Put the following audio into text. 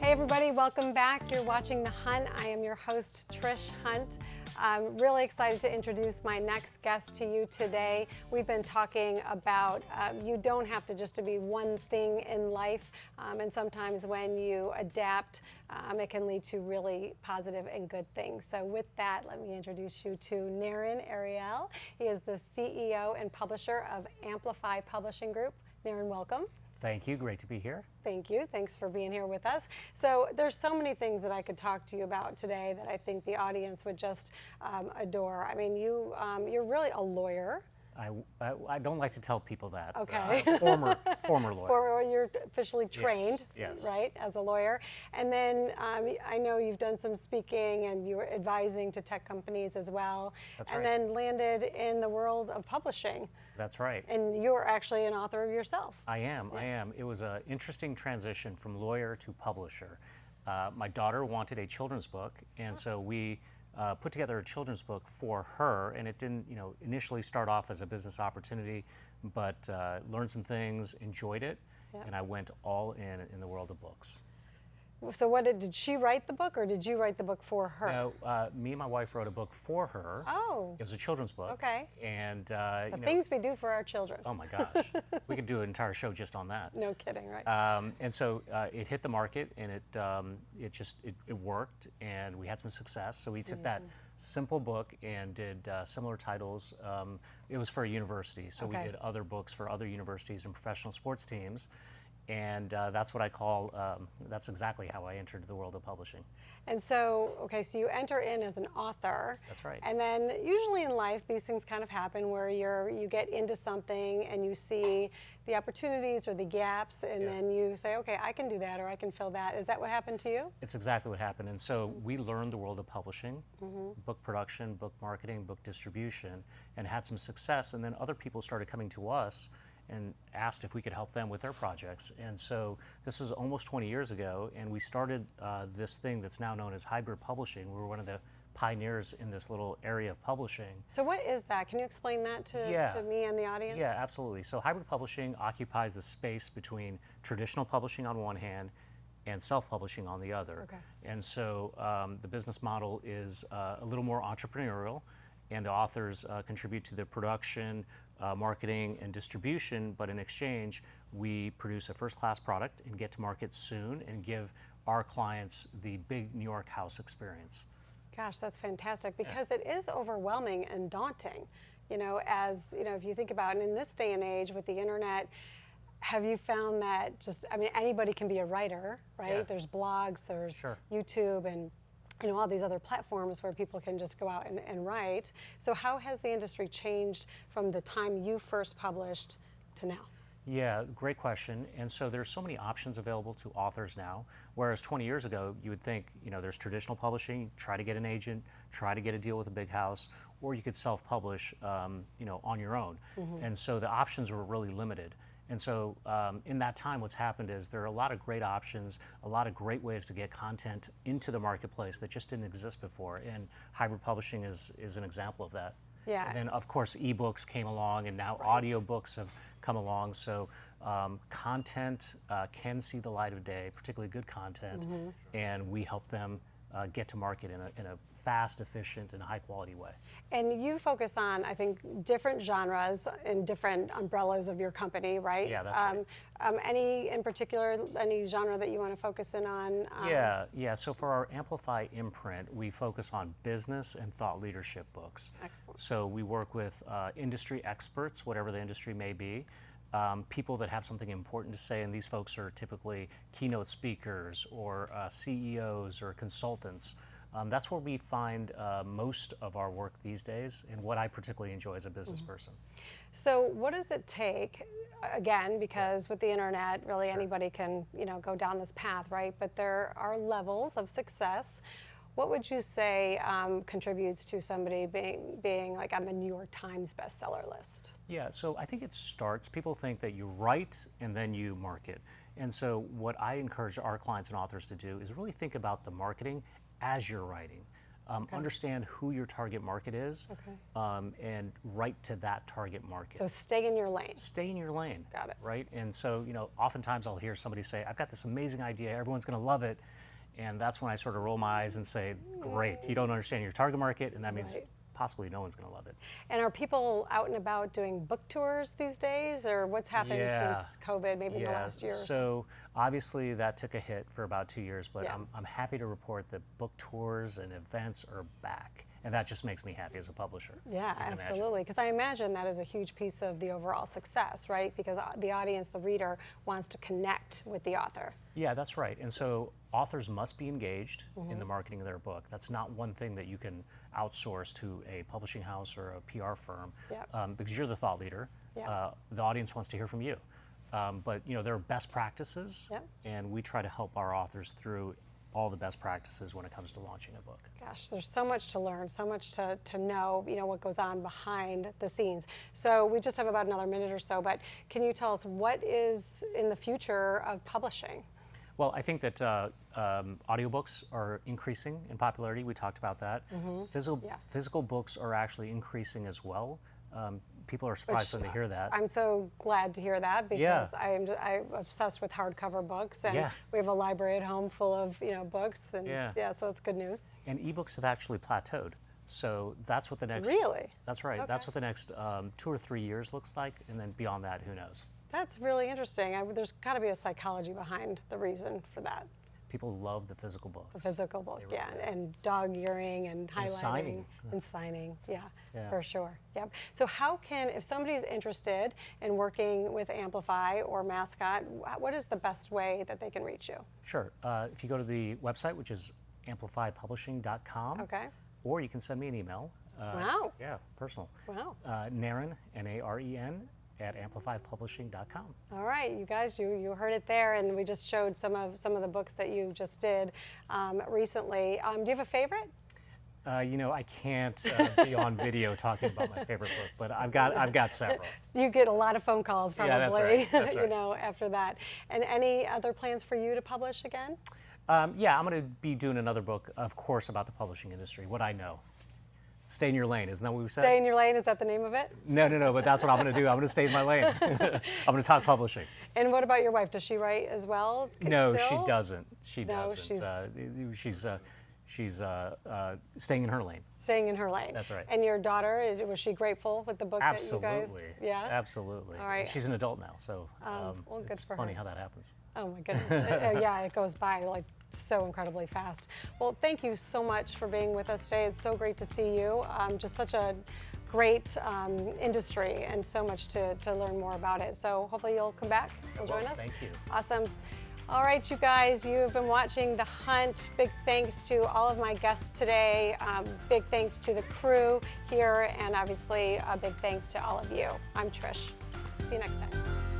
Hey everybody, welcome back. You're watching The Hunt. I am your host, Trish Hunt. I'm really excited to introduce my next guest to you today. We've been talking about you don't have to just to be one thing in life, and sometimes when you adapt, it can lead to really positive and good things. So with that, let me introduce you to Naren Aryal. He is the CEO and publisher of Amplify Publishing Group. Naren, welcome. Thank you. Great to be here. Thank you. Thanks for being here with us. So there's so many things that I could talk to you about today that I think the audience would just adore. I mean, you're really a lawyer. I don't like to tell people that. Okay. Former lawyer. Or you're officially trained, yes. right, as a lawyer. And then I know you've done some speaking and you're advising to tech companies as well. That's and right. then landed in the world of publishing. That's right. And you're actually an author yourself. I am. It was an interesting transition from lawyer to publisher. My daughter wanted a children's book, and so we put together a children's book for her, and it didn't, initially start off as a business opportunity, but learned some things, enjoyed it, and I went all in the world of books. So did she write the book, or did you write the book for her? No, me and my wife wrote a book for her. Oh. It was a children's book. Okay. And the things we do for our children. Oh my gosh, we could do an entire show just on that. No kidding, right? And so it hit the market, and it worked, and we had some success. So we took that simple book and did similar titles. It was for a university, so we did other books for other universities and professional sports teams. And that's what I call, that's exactly how I entered the world of publishing. And so, so you enter in as an author. That's right. And then usually in life, these things kind of happen where you get into something and you see the opportunities or the gaps, and then you say, okay, I can do that, or I can fill that. Is that what happened to you? It's exactly what happened. And so we learned the world of publishing, book production, book marketing, book distribution, and had some success. And then other people started coming to us and asked if we could help them with their projects. And so this was almost 20 years ago, and we started this thing that's now known as hybrid publishing. We were one of the pioneers in this little area of publishing. So what is that? Can you explain that to me and the audience? Yeah, absolutely. So hybrid publishing occupies the space between traditional publishing on one hand and self-publishing on the other. Okay. And so the business model is a little more entrepreneurial, and the authors contribute to the production, marketing, and distribution, but in exchange, we produce a first-class product and get to market soon and give our clients the big New York house experience. Gosh, that's fantastic, because it is overwhelming and daunting. If you think about it, in this day and age with the internet, have you found that anybody can be a writer, right? Yeah. There's blogs, there's YouTube, and all these other platforms where people can just go out and write. So how has the industry changed from the time you first published to now? Yeah, great question. And so there's so many options available to authors now, whereas 20 years ago, you would think, there's traditional publishing, try to get an agent, try to get a deal with a big house, or you could self-publish, on your own. And so the options were really limited. And so in that time, what's happened is there are a lot of great options, a lot of great ways to get content into the marketplace that just didn't exist before. And hybrid publishing is an example of that. Yeah. And then, of course, ebooks came along, and now audiobooks have come along. So content can see the light of day, particularly good content, and we help them get to market in a fast, efficient, and high-quality way. And you focus on, I think, different genres and different umbrellas of your company, right? Yeah, that's right. Any in particular, any genre that you want to focus in on? Yeah. So for our Amplify imprint, we focus on business and thought leadership books. Excellent. So we work with industry experts, whatever the industry may be, people that have something important to say, and these folks are typically keynote speakers or CEOs or consultants. That's where we find most of our work these days, and what I particularly enjoy as a business person. So what does it take, again, because with the internet, really anybody can go down this path, right? But there are levels of success. What would you say contributes to somebody being like on the New York Times bestseller list? Yeah, so I think it starts, people think that you write and then you market. And so what I encourage our clients and authors to do is really think about the marketing as you're writing. Understand who your target market is, and write to that target market. So stay in your lane. Stay in your lane. Got it. Right? And so, oftentimes I'll hear somebody say, I've got this amazing idea, everyone's going to love it. And that's when I sort of roll my eyes and say, great, you don't understand your target market, and that means possibly no one's going to love it. And are people out and about doing book tours these days, or what's happened since COVID, maybe in the last year or so? So obviously that took a hit for about 2 years, but I'm happy to report that book tours and events are back. And that just makes me happy as a publisher. Yeah, absolutely. Because I imagine that is a huge piece of the overall success, right? Because the audience, the reader, wants to connect with the author. Yeah, that's right. And so authors must be engaged in the marketing of their book. That's not one thing that you can outsource to a publishing house or a PR firm, because you're the thought leader. The audience wants to hear from you. But there are best practices, and we try to help our authors through all the best practices when it comes to launching a book. Gosh, there's so much to learn, so much to know, what goes on behind the scenes. So we just have about another minute or so, but can you tell us what is in the future of publishing? Well, I think that audiobooks are increasing in popularity. We talked about that. Physical books are actually increasing as well. People are surprised when they hear that. I'm so glad to hear that, because I'm obsessed with hardcover books, and we have a library at home full of books, and so it's good news. And ebooks have actually plateaued. So that's what the next That's right. Okay. That's what the next 2 or 3 years looks like, and then beyond that, who knows? That's really interesting. There's got to be a psychology behind the reason for that. People love the physical books. The physical book, and dog-earing and highlighting and signing, for sure. Yep. So how can, if somebody's interested in working with Amplify or Mascot, what is the best way that they can reach you? Sure. If you go to the website, which is amplifypublishing.com, or you can send me an email. Wow. Yeah, personal. Wow. Naren, Naren, at amplifypublishing.com. All right, you guys, you heard it there, and we just showed some of the books that you just did recently. Do you have a favorite? I can't be on video talking about my favorite book, but I've got several. You get a lot of phone calls probably, that's right. That's right. After that. And any other plans for you to publish again? I'm going to be doing another book, of course, about the publishing industry, what I know. Stay in your lane, isn't that what we said? Stay in your lane, is that the name of it? No, but that's what I'm going to do. I'm going to stay in my lane. I'm going to talk publishing. And what about your wife? Does she write as well? No, still? she doesn't. No, she's staying in her lane. Staying in her lane. That's right. And your daughter, was she grateful with the book that you guys? Absolutely. Yeah? Absolutely. All right. She's an adult now, so well, good it's for funny her. how that happens. Oh my goodness. It goes by like so incredibly fast. Well, thank you so much for being with us today. It's so great to see you. Just such a great industry, and so much to learn more about it. So hopefully you'll come back and join us. Thank you. Awesome. All right, you guys, you have been watching The Hunt. Big thanks to all of my guests today. Big thanks to the crew here, and obviously a big thanks to all of you. I'm Trish. See you next time.